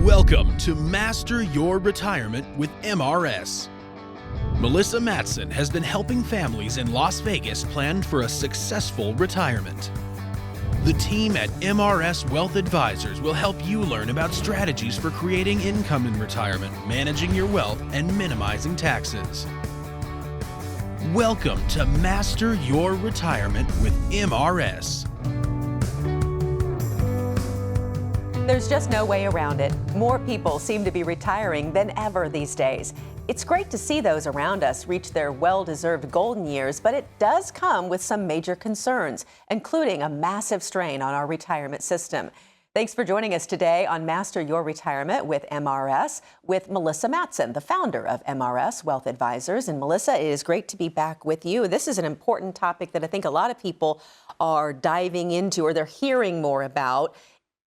Welcome to Master Your Retirement with MRS. Melissa Matson has been helping families in Las Vegas plan for a successful retirement. The team at MRS Wealth Advisors will help you learn about strategies for creating income in retirement, managing your wealth, and minimizing taxes. Welcome to Master Your Retirement with MRS. There's just no way around it. More people seem to be retiring than ever these days. It's great to see those around us reach their well-deserved golden years, but it does come with some major concerns, including a massive strain on our retirement system. Thanks for joining us today on Master Your Retirement with MRS with Melissa Matson, the founder of MRS Wealth Advisors. And Melissa, it is great to be back with you. This is an important topic that I think a lot of people are diving into, or they're hearing more about.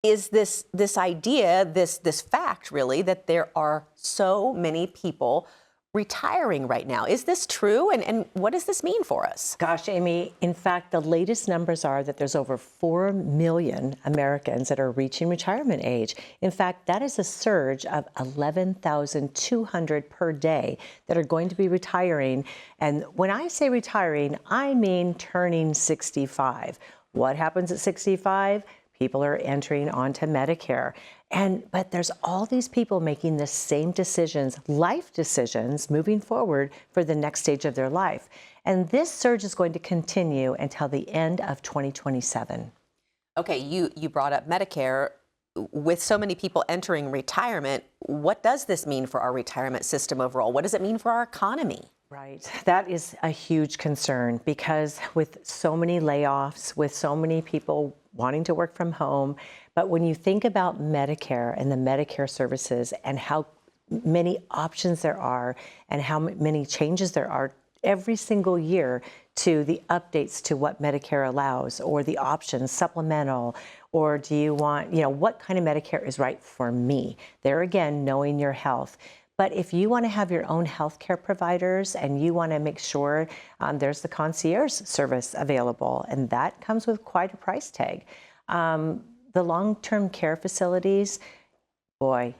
Is this idea, this fact really, that there are so many people retiring right now. Is this true? And what does this mean for us? Gosh, Amy, in fact, the latest numbers are that there's over 4 million Americans that are reaching retirement age. In fact, that is a surge of 11,200 per day that are going to be retiring. And when I say retiring, I mean turning 65. What happens at 65? People are entering onto Medicare. But there's all these people making the same decisions, life decisions, moving forward for the next stage of their life. And this surge is going to continue until the end of 2027. Okay, you brought up Medicare. With so many people entering retirement, what does this mean for our retirement system overall? What does it mean for our economy? Right. That is a huge concern because with so many layoffs, with so many people wanting to work from home, but when you think about Medicare and the Medicare services and how many options there are and how many changes there are every single year to the updates to what Medicare allows or the options, supplemental, or do you want, what kind of Medicare is right for me? There again, knowing your health. But if you want to have your own healthcare providers and you want to make sure there's the concierge service available, and that comes with quite a price tag. The long-term care facilities, boy,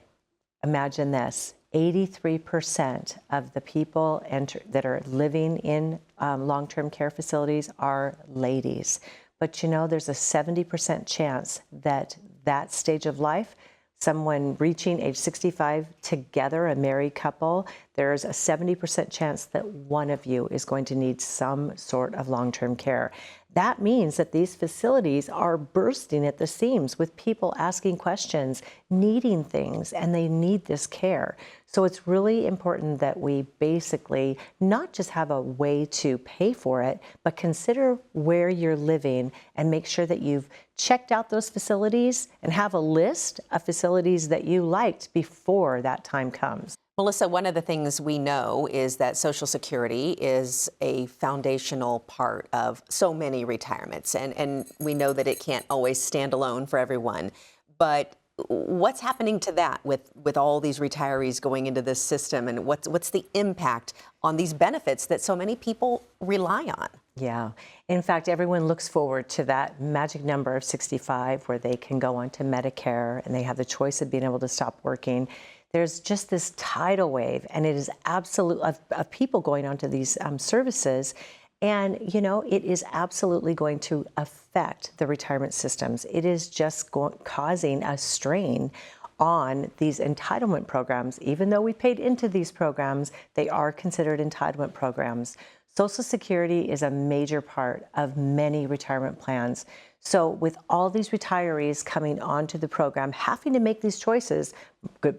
imagine this. 83% of the people that are living in long-term care facilities are ladies. But there's a 70% chance that that stage of life, someone reaching age 65 together, a married couple, there's a 70% chance that one of you is going to need some sort of long-term care. That means that these facilities are bursting at the seams with people asking questions, needing things, and they need this care. So it's really important that we basically not just have a way to pay for it, but consider where you're living and make sure that you've checked out those facilities and have a list of facilities that you liked before that time comes. Melissa, one of the things we know is that Social Security is a foundational part of so many retirements, and we know that it can't always stand alone for everyone. But what's happening to that with all these retirees going into this system, and what's the impact on these benefits that so many people rely on? Yeah. In fact, everyone looks forward to that magic number of 65 where they can go on to Medicare and they have the choice of being able to stop working. There's just this tidal wave, and it is absolute of people going onto these services. And, it is absolutely going to affect the retirement systems. It is just causing a strain on these entitlement programs. Even though we paid into these programs, they are considered entitlement programs. Social Security is a major part of many retirement plans. So with all these retirees coming onto the program, having to make these choices,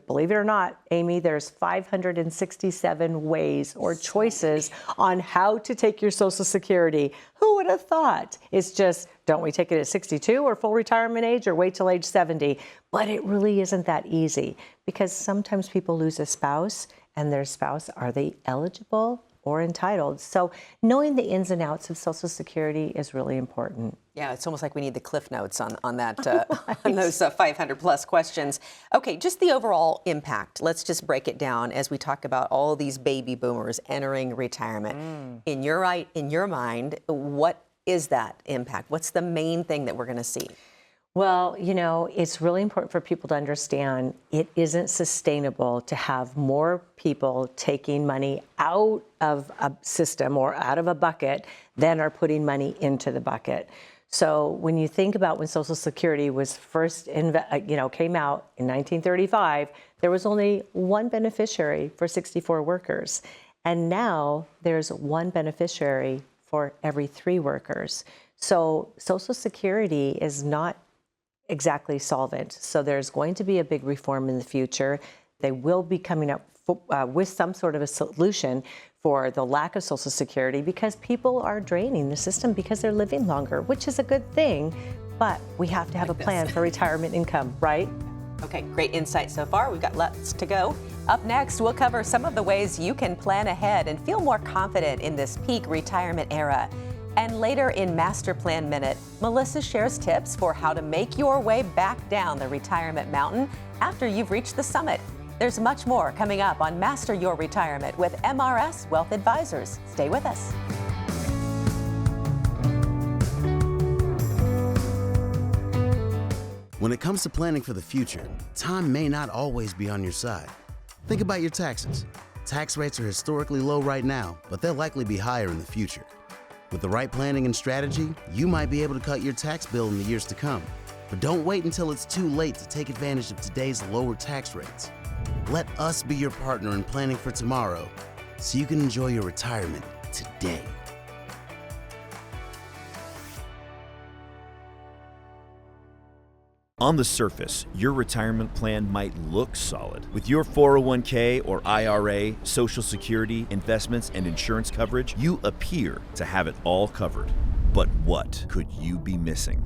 believe it or not, Amy, there's 567 ways or choices on how to take your Social Security. Who would have thought? It's just, don't we take it at 62 or full retirement age or wait till age 70? But it really isn't that easy because sometimes people lose a spouse and their spouse, are they eligible or entitled? So knowing the ins and outs of Social Security is really important. Yeah, it's almost like we need the cliff notes on that, on those 500 plus questions. Okay, just the overall impact. Let's just break it down as we talk about all these baby boomers entering retirement. In your mind, what is that impact? What's the main thing that we're going to see? Well, it's really important for people to understand it isn't sustainable to have more people taking money out of a system or out of a bucket than are putting money into the bucket. So when you think about when Social Security was first, came out in 1935, there was only one beneficiary for 64 workers. And now there's one beneficiary for every 3 workers. So Social Security is not exactly solvent. So there's going to be a big reform in the future. They will be coming up with some sort of a solution for the lack of Social Security because people are draining the system because they're living longer, which is a good thing, but we have to have a plan for retirement income, right? Okay, great insight so far. We've got lots to go. Up next, we'll cover some of the ways you can plan ahead and feel more confident in this peak retirement era. And later in Master Plan Minute, Melissa shares tips for how to make your way back down the retirement mountain after you've reached the summit. There's much more coming up on Master Your Retirement with MRS Wealth Advisors. Stay with us. When it comes to planning for the future, time may not always be on your side. Think about your taxes. Tax rates are historically low right now, but they'll likely be higher in the future. With the right planning and strategy, you might be able to cut your tax bill in the years to come. But don't wait until it's too late to take advantage of today's lower tax rates. Let us be your partner in planning for tomorrow so you can enjoy your retirement today. On the surface, your retirement plan might look solid. With your 401k or IRA, Social Security, investments, and insurance coverage, you appear to have it all covered. But what could you be missing?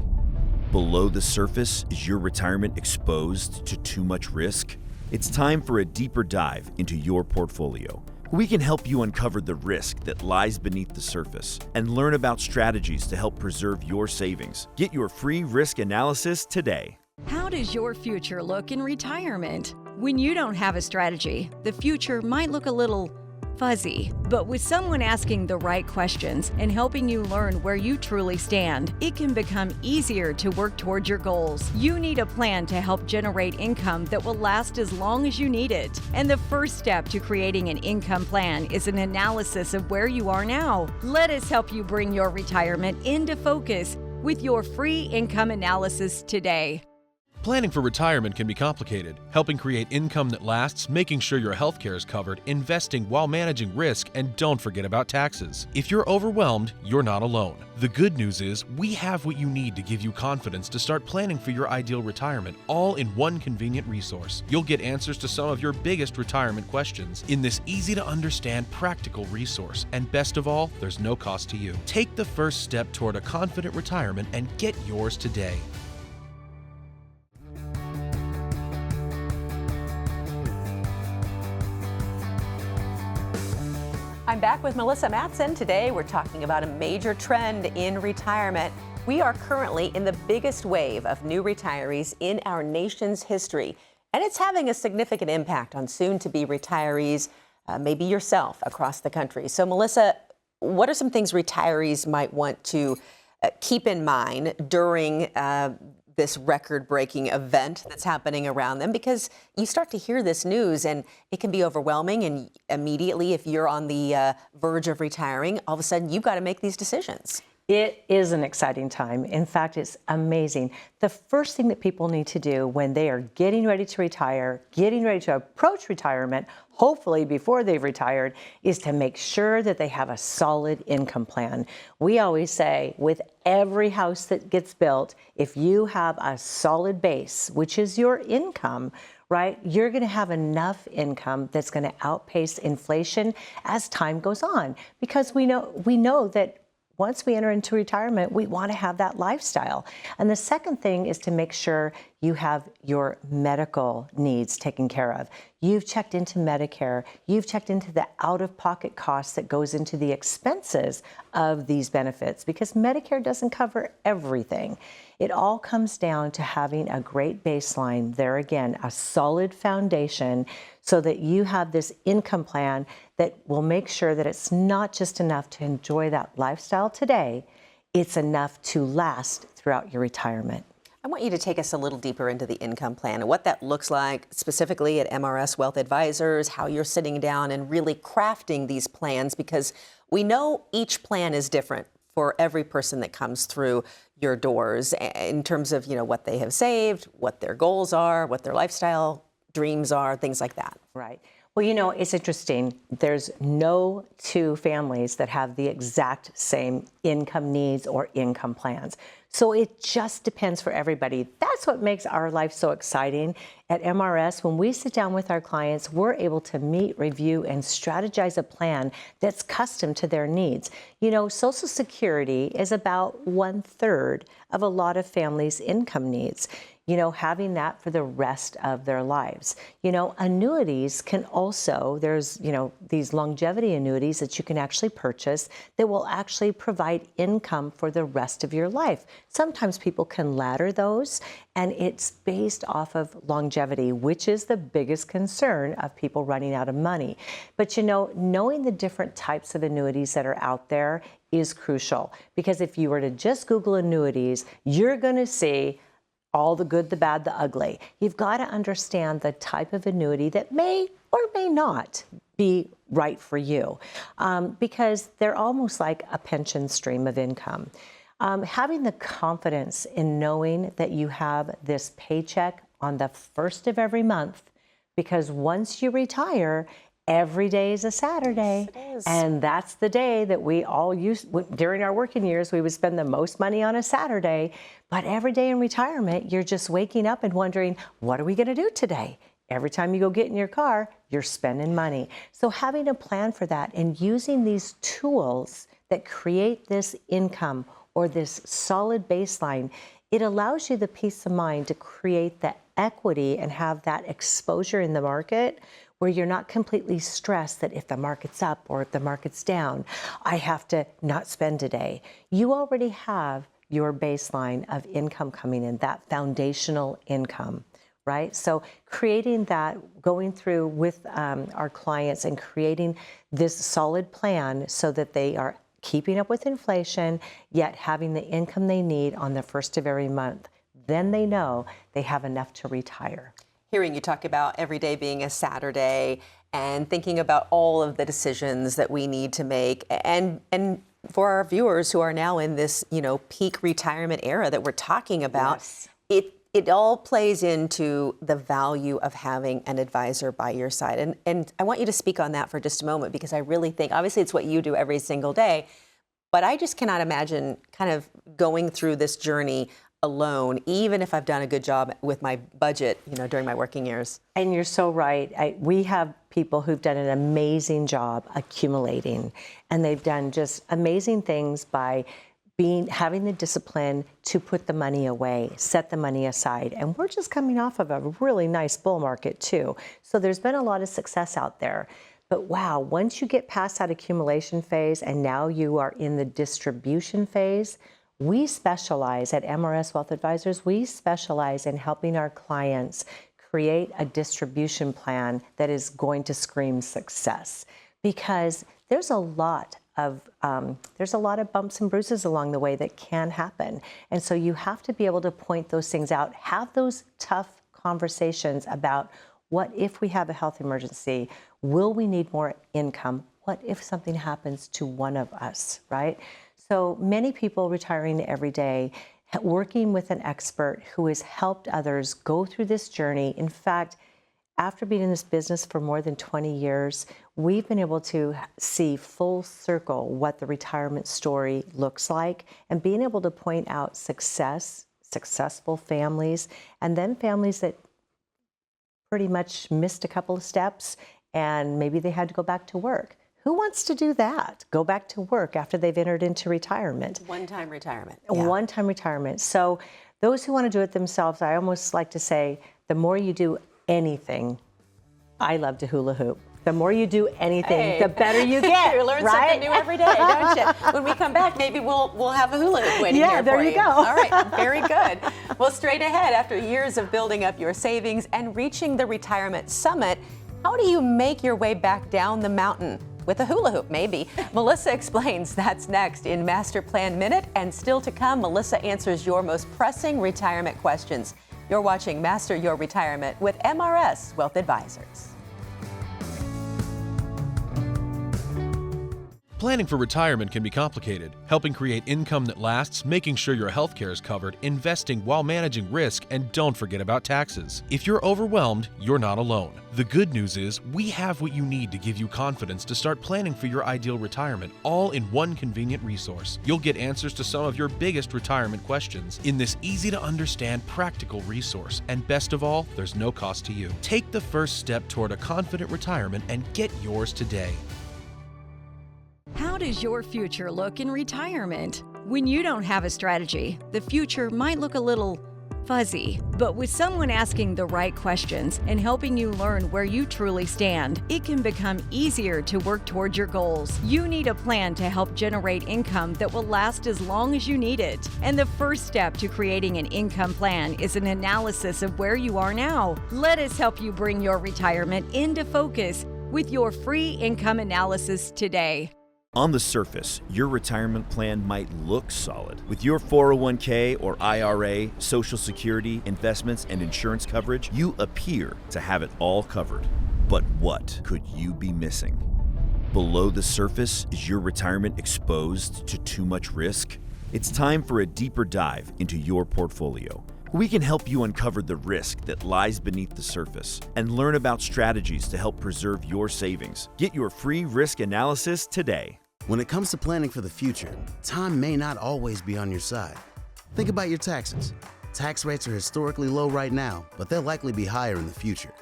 Below the surface, is your retirement exposed to too much risk? It's time for a deeper dive into your portfolio. We can help you uncover the risk that lies beneath the surface and learn about strategies to help preserve your savings. Get your free risk analysis today. How does your future look in retirement? When you don't have a strategy, the future might look a little fuzzy. But with someone asking the right questions and helping you learn where you truly stand, it can become easier to work towards your goals. You need a plan to help generate income that will last as long as you need it. And the first step to creating an income plan is an analysis of where you are now. Let us help you bring your retirement into focus with your free income analysis today. Planning for retirement can be complicated. Helping create income that lasts, making sure your health care is covered, investing while managing risk, and don't forget about taxes. If you're overwhelmed, you're not alone. The good news is we have what you need to give you confidence to start planning for your ideal retirement, all in one convenient resource. You'll get answers to some of your biggest retirement questions in this easy-to-understand, practical resource. And best of all, there's no cost to you. Take the first step toward a confident retirement and get yours today. I'm back with Melissa Matson. Today we're talking about a major trend in retirement. We are currently in the biggest wave of new retirees in our nation's history, and it's having a significant impact on soon-to-be retirees, maybe yourself, across the country. So Melissa, what are some things retirees might want to keep in mind during this record-breaking event that's happening around them? Because you start to hear this news and it can be overwhelming, and immediately if you're on the verge of retiring, all of a sudden you've got to make these decisions. It is an exciting time. In fact, it's amazing. The first thing that people need to do when they are getting ready to retire, getting ready to approach retirement, hopefully before they've retired, is to make sure that they have a solid income plan. We always say with every house that gets built, if you have a solid base, which is your income, right, you're going to have enough income that's going to outpace inflation as time goes on. Because we know that once we enter into retirement, we want to have that lifestyle. And the second thing is to make sure you have your medical needs taken care of. You've checked into Medicare. You've checked into the out-of-pocket costs that goes into the expenses of these benefits, because Medicare doesn't cover everything. It all comes down to having a great baseline, there again, a solid foundation, so that you have this income plan that will make sure that it's not just enough to enjoy that lifestyle today, it's enough to last throughout your retirement. I want you to take us a little deeper into the income plan and what that looks like specifically at MRS Wealth Advisors, how you're sitting down and really crafting these plans, because we know each plan is different for every person that comes through your doors in terms of, what they have saved, what their goals are, what their lifestyle dreams are, things like that. Right. Well, it's interesting. There's no two families that have the exact same income needs or income plans. So it just depends for everybody. That's what makes our life so exciting. At MRS, when we sit down with our clients, we're able to meet, review, and strategize a plan that's custom to their needs. Social Security is about 1/3 of a lot of families' income needs. Having that for the rest of their lives. Annuities can also, there's, these longevity annuities that you can actually purchase that will actually provide income for the rest of your life. Sometimes people can ladder those, and it's based off of longevity, which is the biggest concern of people running out of money. But knowing the different types of annuities that are out there is crucial, because if you were to just Google annuities, you're going to see all the good, the bad, the ugly. You've got to understand the type of annuity that may or may not be right for you, because they're almost like a pension stream of income. Having the confidence in knowing that you have this paycheck on the first of every month, because once you retire, every day is a Saturday, yes, and that's the day that we all during our working years, we would spend the most money on a Saturday. But every day in retirement, you're just waking up and wondering, what are we going to do today? Every time you go get in your car, you're spending money. So having a plan for that and using these tools that create this income or this solid baseline, it allows you the peace of mind to create the equity and have that exposure in the market, where you're not completely stressed that if the market's up or if the market's down, I have to not spend today. You already have your baseline of income coming in, that foundational income, right? So creating that, going through with our clients and creating this solid plan so that they are keeping up with inflation, yet having the income they need on the first of every month. Then they know they have enough to retire. Hearing you talk about every day being a Saturday and thinking about all of the decisions that we need to make, and for our viewers who are now in this, peak retirement era that we're talking about, yes, it all plays into the value of having an advisor by your side. And I want you to speak on that for just a moment, because I really think, obviously it's what you do every single day, but I just cannot imagine kind of going through this journey alone, even if I've done a good job with my budget, during my working years. And you're so right. We have people who've done an amazing job accumulating, and they've done just amazing things by having the discipline to put the money away, set the money aside. And we're just coming off of a really nice bull market too. So there's been a lot of success out there. But wow, once you get past that accumulation phase and now you are in the distribution phase, we specialize at MRS Wealth Advisors, we specialize in helping our clients create a distribution plan that is going to scream success, because there's a lot of bumps and bruises along the way that can happen. And so you have to be able to point those things out, have those tough conversations about, what if we have a health emergency? Will we need more income? What if something happens to one of us, right? So many people retiring every day, working with an expert who has helped others go through this journey. In fact, after being in this business for more than 20 years, we've been able to see full circle what the retirement story looks like, and being able to point out successful families, and then families that pretty much missed a couple of steps and maybe they had to go back to work. Who wants to do that? Go back to work after they've entered into retirement. One-time retirement. Yeah. One-time retirement. So those who want to do it themselves, I almost like to say, the more you do anything, I love to hula hoop. The more you do anything, the better you get. You learn right? something new every day, don't you? When we come back, maybe we'll have a hula hoop waiting here there for you go. All right, very good. Well, straight ahead, after years of building up your savings and reaching the retirement summit, how do you make your way back down the mountain? with a hula hoop, maybe. Melissa explains that's next in Master Plan Minute, and still to come, Melissa answers your most pressing retirement questions. You're watching Master Your Retirement with MRS Wealth Advisors. Planning for retirement can be complicated. Helping create income that lasts, making sure your health care is covered, investing while managing risk, and don't forget about taxes. If you're overwhelmed, you're not alone. The good news is we have what you need to give you confidence to start planning for your ideal retirement, all in one convenient resource. You'll get answers to some of your biggest retirement questions in this easy-to-understand, practical resource. And best of all, there's no cost to you. Take the first step toward a confident retirement and get yours today. How does your future look in retirement? When you don't have a strategy, the future might look a little fuzzy. But with someone asking the right questions and helping you learn where you truly stand, it can become easier to work towards your goals. You need a plan to help generate income that will last as long as you need it. And the first step to creating an income plan is an analysis of where you are now. Let us help you bring your retirement into focus with your free income analysis today. On the surface, your retirement plan might look solid. With your 401k or IRA, Social Security, investments, and insurance coverage, you appear to have it all covered. But what could you be missing? Below the surface, is your retirement exposed to too much risk? It's time for a deeper dive into your portfolio. We can help you uncover the risk that lies beneath the surface and learn about strategies to help preserve your savings. Get your free risk analysis today. When it comes to planning for the future, time may not always be on your side. Think about your taxes. Tax rates are historically low right now, but they'll likely be higher in the future.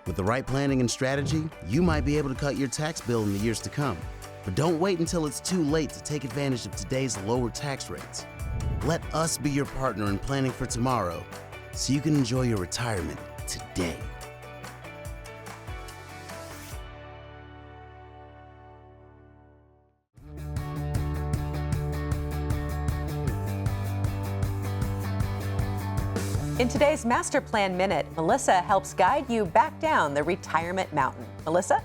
With the right planning and strategy, you might be able to cut your tax bill in the years to come. But don't wait until it's too late to take advantage of today's lower tax rates. Let us be your partner in planning for tomorrow, so you can enjoy your retirement today. In today's Master Plan Minute, Melissa helps guide you back down the retirement mountain. Melissa?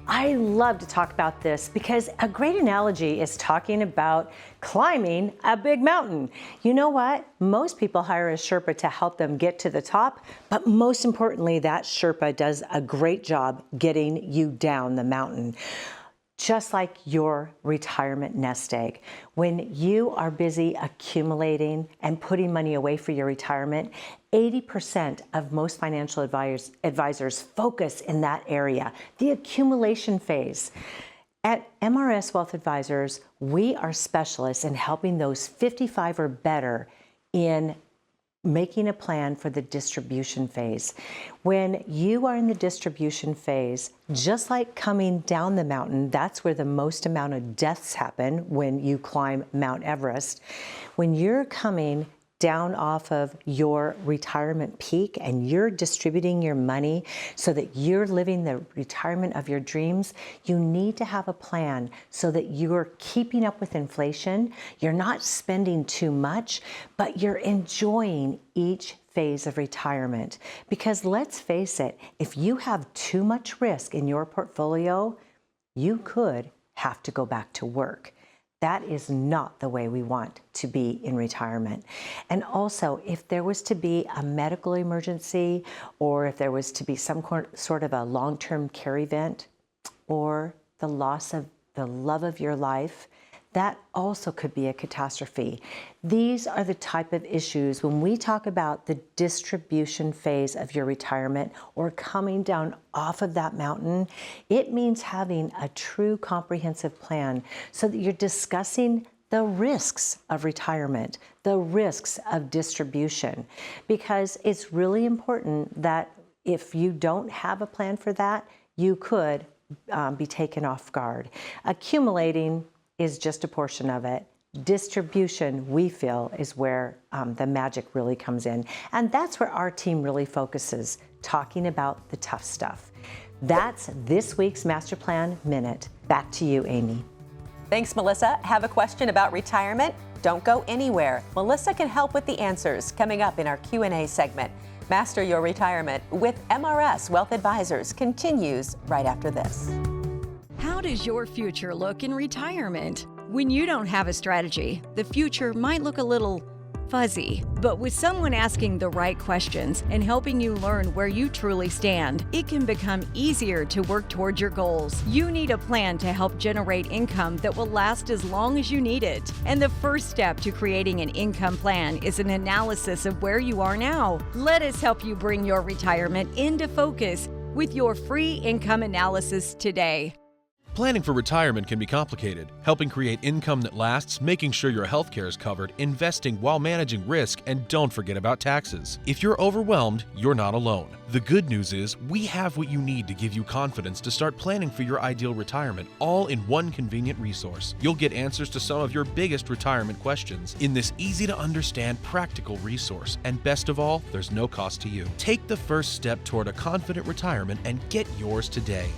I love to talk about this because a great analogy is talking about climbing a big mountain. You know what? Most people hire a Sherpa to help them get to the top, but most importantly, that Sherpa does a great job getting you down the mountain. Just like your retirement nest egg. When you are busy accumulating and putting money away for your retirement, 80% of most financial advisors focus in that area, the accumulation phase. At MRS Wealth Advisors, we are specialists in helping those 55 or better in making a plan for the distribution phase. When you are in the distribution phase, just like coming down the mountain, that's where the most amount of deaths happen when you climb Mount Everest. When you're coming down off of your retirement peak and you're distributing your money so that you're living the retirement of your dreams, you need to have a plan so that you're keeping up with inflation, you're not spending too much, but you're enjoying each phase of retirement. Because let's face it, if you have too much risk in your portfolio, you could have to go back to work. That is not the way we want to be in retirement. And also, if there was to be a medical emergency, or if there was to be some sort of a long-term care event, or the loss of the love of your life, that also could be a catastrophe. These are the type of issues when we talk about the distribution phase of your retirement or coming down off of that mountain. It means having a true comprehensive plan so that you're discussing the risks of retirement, the risks of distribution, because it's really important that if you don't have a plan for that, you could be taken off guard. Accumulating is just a portion of it. Distribution, we feel, is where the magic really comes in. And that's where our team really focuses, talking about the tough stuff. That's this week's Master Plan Minute. Back to you, Amy. Thanks, Melissa. Have a question about retirement? Don't go anywhere. Melissa can help with the answers coming up in our Q&A segment. Master Your Retirement with MRS Wealth Advisors continues right after this. How does your future look in retirement? When you don't have a strategy, the future might look a little fuzzy. But with someone asking the right questions and helping you learn where you truly stand, it can become easier to work towards your goals. You need a plan to help generate income that will last as long as you need it. And the first step to creating an income plan is an analysis of where you are now. Let us help you bring your retirement into focus with your free income analysis today. Planning for retirement can be complicated. Helping create income that lasts, making sure your health care is covered, investing while managing risk, and don't forget about taxes. If you're overwhelmed, you're not alone. The good news is we have what you need to give you confidence to start planning for your ideal retirement, all in one convenient resource. You'll get answers to some of your biggest retirement questions in this easy-to-understand, practical resource. And best of all, there's no cost to you. Take the first step toward a confident retirement and get yours today.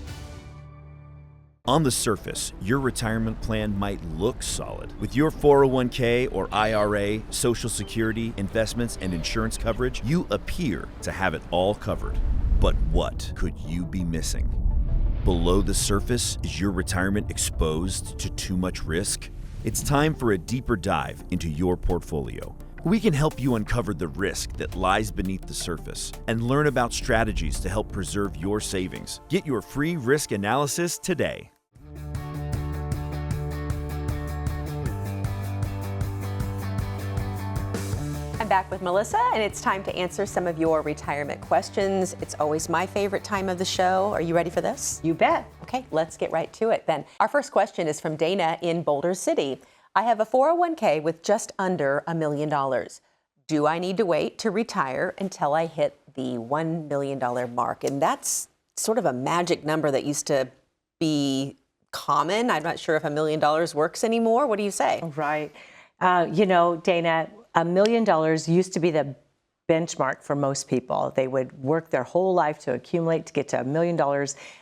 On the surface, your retirement plan might look solid. With your 401k or IRA, Social Security, investments, and insurance coverage, you appear to have it all covered. But what could you be missing? Below the surface, is your retirement exposed to too much risk? It's time for a deeper dive into your portfolio. We can help you uncover the risk that lies beneath the surface and learn about strategies to help preserve your savings. Get your free risk analysis today. I'm back with Melissa, and it's time to answer some of your retirement questions. It's always my favorite time of the show. Are you ready for this? You bet. Okay, let's get right to it then. Our first question is from Dana in Boulder City. I have a 401k with just under $1 million. Do I need to wait to retire until I hit the $1 million mark? And that's sort of a magic number that used to be common. I'm not sure if $1 million works anymore. What do you say? Right. Dana, $1 million used to be the benchmark for most people. They would work their whole life to accumulate to get to $1 million.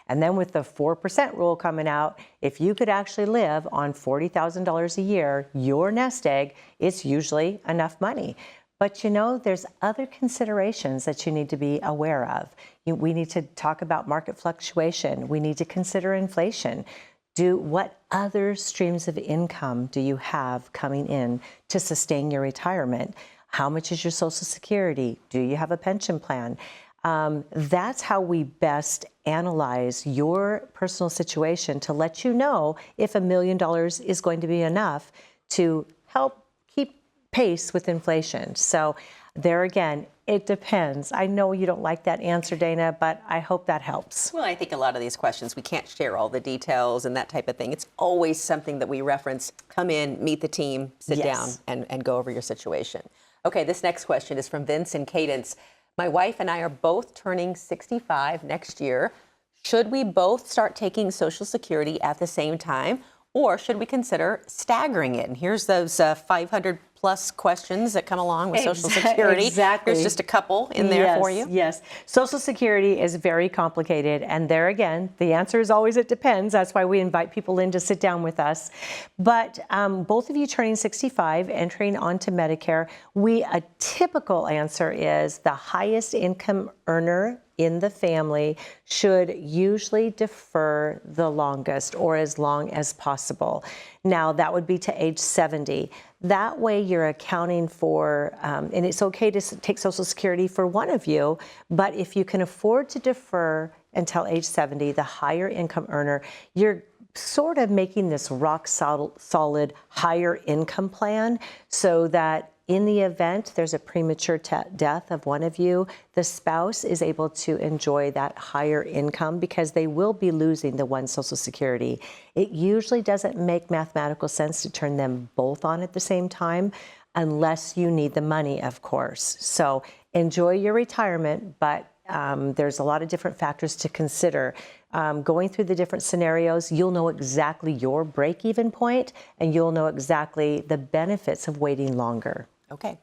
And then with the 4% rule coming out, if you could actually live on $40,000 a year, your nest egg, it's usually enough money. But there's other considerations that you need to be aware of. We need to talk about market fluctuation. We need to consider inflation. What other streams of income do you have coming in to sustain your retirement? How much is your Social Security? Do you have a pension plan? That's how we best analyze your personal situation to let you know if $1 million is going to be enough to help keep pace with inflation. So there again, it depends. I know you don't like that answer, Dana, but I hope that helps. Well, I think a lot of these questions, we can't share all the details and that type of thing. It's always something that we reference. Come in, meet the team, sit down, and go over your situation. Okay, this next question is from Vince and Cadence. My wife and I are both turning 65 next year. Should we both start taking Social Security at the same time, or should we consider staggering it? And here's those 500 plus questions that come along with Social Security. Exactly. There's just a couple in there for you. Yes. Social Security is very complicated. And there again, the answer is always it depends. That's why we invite people in to sit down with us. But both of you turning 65, entering onto Medicare, a typical answer is the highest income earner in the family should usually defer the longest or as long as possible. Now, that would be to age 70. That way you're accounting for, and it's okay to take Social Security for one of you, but if you can afford to defer until age 70, the higher income earner, you're sort of making this rock solid higher income plan so that in the event there's a premature death of one of you, the spouse is able to enjoy that higher income because they will be losing the one Social Security. It usually doesn't make mathematical sense to turn them both on at the same time unless you need the money, of course. So enjoy your retirement, but there's a lot of different factors to consider. Going through the different scenarios, you'll know exactly your break-even point, and you'll know exactly the benefits of waiting longer. Okay,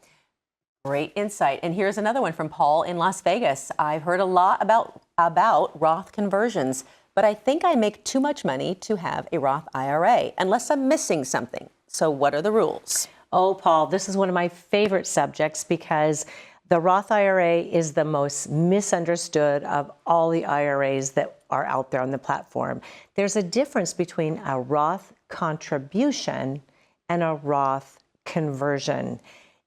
great insight. And here's another one from Paul in Las Vegas. I've heard a lot about Roth conversions, but I think I make too much money to have a Roth IRA, unless I'm missing something. So what are the rules? Oh, Paul, this is one of my favorite subjects because the Roth IRA is the most misunderstood of all the IRAs that are out there on the platform. There's a difference between a Roth contribution and a Roth conversion.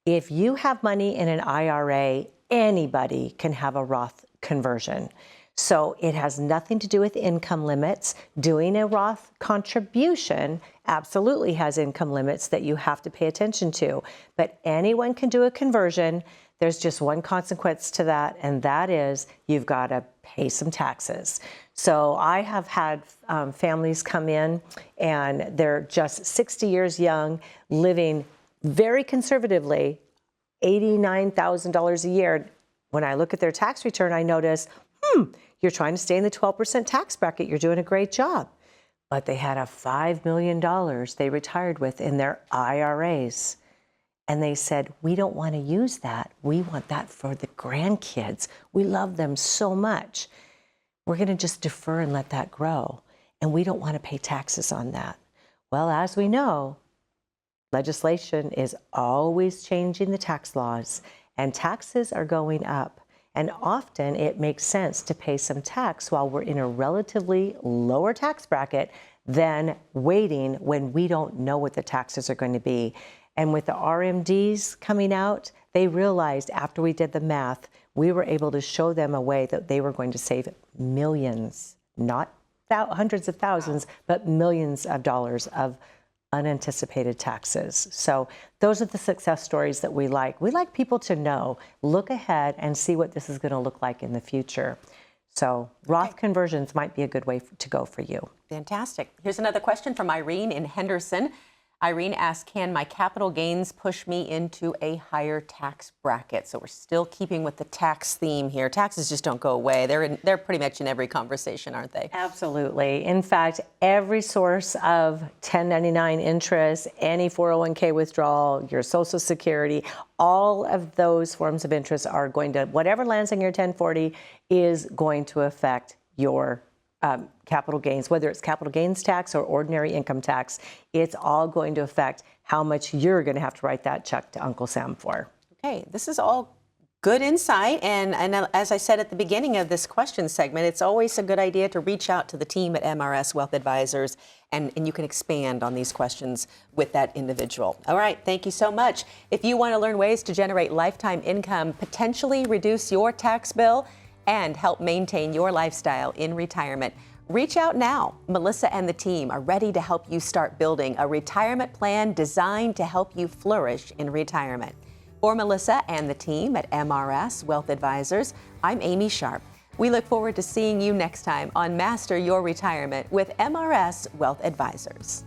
If you have money in an IRA, anybody can have a Roth conversion. So it has nothing to do with income limits. Doing a Roth contribution absolutely has income limits that you have to pay attention to. But anyone can do a conversion. There's just one consequence to that, and that is you've got to pay some taxes. So I have had families come in, and they're just 60 years young, living very conservatively, $89,000 a year. When I look at their tax return, I notice, you're trying to stay in the 12% tax bracket. You're doing a great job. But they had a $5 million they retired with in their IRAs. And they said, we don't want to use that. We want that for the grandkids. We love them so much. We're going to just defer and let that grow. And we don't want to pay taxes on that. Well, as we know, legislation is always changing the tax laws, and taxes are going up. And often it makes sense to pay some tax while we're in a relatively lower tax bracket than waiting when we don't know what the taxes are going to be. And with the RMDs coming out, they realized after we did the math, we were able to show them a way that they were going to save millions, not hundreds of thousands, but millions of dollars of unanticipated taxes. So those are the success stories that we like. We like people to know, look ahead and see what this is going to look like in the future. So Roth conversions might be a good way to go for you. Fantastic. Here's another question from Irene in Henderson. Irene asks, can my capital gains push me into a higher tax bracket? So we're still keeping with the tax theme here. Taxes just don't go away. They're pretty much in every conversation, aren't they? Absolutely. In fact, every source of 1099 interest, any 401k withdrawal, your Social Security, all of those forms of interest are going to, whatever lands in your 1040 is going to affect your capital gains, whether it's capital gains tax or ordinary income tax. It's all going to affect how much you're going to have to write that check to Uncle Sam for. Okay, this is all good insight. And as I said at the beginning of this question segment, it's always a good idea to reach out to the team at MRS Wealth Advisors, and you can expand on these questions with that individual. All right, thank you so much. If you want to learn ways to generate lifetime income, potentially reduce your tax bill, and help maintain your lifestyle in retirement, reach out now. Melissa and the team are ready to help you start building a retirement plan designed to help you flourish in retirement. For Melissa and the team at MRS Wealth Advisors, I'm Amy Sharp. We look forward to seeing you next time on Master Your Retirement with MRS Wealth Advisors.